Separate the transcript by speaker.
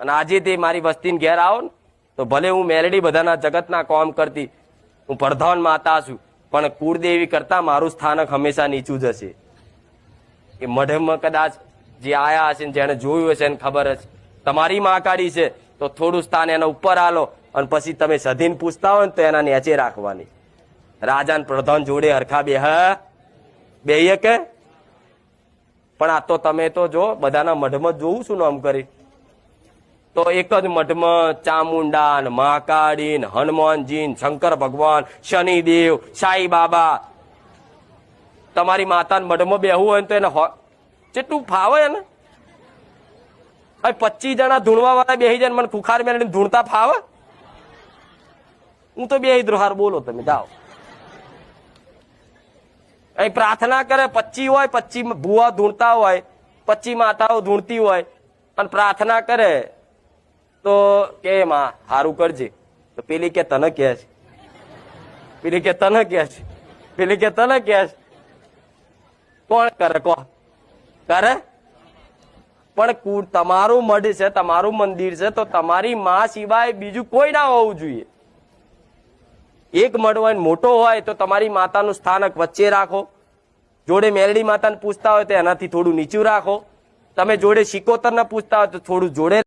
Speaker 1: અને આજે તે મારી વસ્તીને ઘેર આવો ને તો ભલે હું મેલડી બધાના જગતના કામ કરતી, હું પ્રધાન માતા છું, પણ કુળદેવી કરતા મારું સ્થાનક હંમેશા નીચું જ હશે. એ મઢમાં કદાચ જે આયા હશે ને જેને જોયું હશે એને ખબર હશે. તમારી મહાકાળી છે તો થોડું સ્થાન એના ઉપર આલો અને પછી તમે સધીને પૂછતા હોય ને તો એના નીચે રાખવાની. રાજા પ્રધાન જોડે હરખા બેહીએ કે? પણ આ તો તમે તો જો બધાના મઢમાં જોવું છું નામ કરી, તો એક જ મઠમાં ચામુંડા ને મહાકાળી ને હનુમાનજી ને શંકર ભગવાન, શનિદેવ, સાઈ બાબા. તમારી માતાને મઠમાં બેહવું હોય તો એને કેટલું ફાવે ને? 25 જણા ધૂણવા વાળા બેહી જાય મને ખુખાર મેળવીને ધૂણતા ફાવે? હું તો બેહી દ્રોહાર. બોલો તમે જાઓ. અહીં પ્રાર્થના કરે 25 હોય, 25 ભુવા ધૂણતા હોય, 25 માતાઓ ધૂણતી હોય અને પ્રાર્થના કરે તો કે માં હારું કરજે, તો પેલી કે તને કે છે, પેલી કે તને કે છે, પેલી કે તને કે છે. કોણ કરે? કોણ કરે? પણ તમારું મઢ છે, તમારું મંદિર છે, તો તમારી માં સિવાય બીજું કોઈ ના હોવું જોઈએ. એક મઢ હોય મોટો હોય તો તમારી માતાનું સ્થાનક વચ્ચે રાખો. જોડે મેલડી માતાને પૂછતા હોય તો એનાથી થોડું નીચું રાખો. તમે જોડે શિકોતર ને પૂછતા હોય તો થોડું જોડે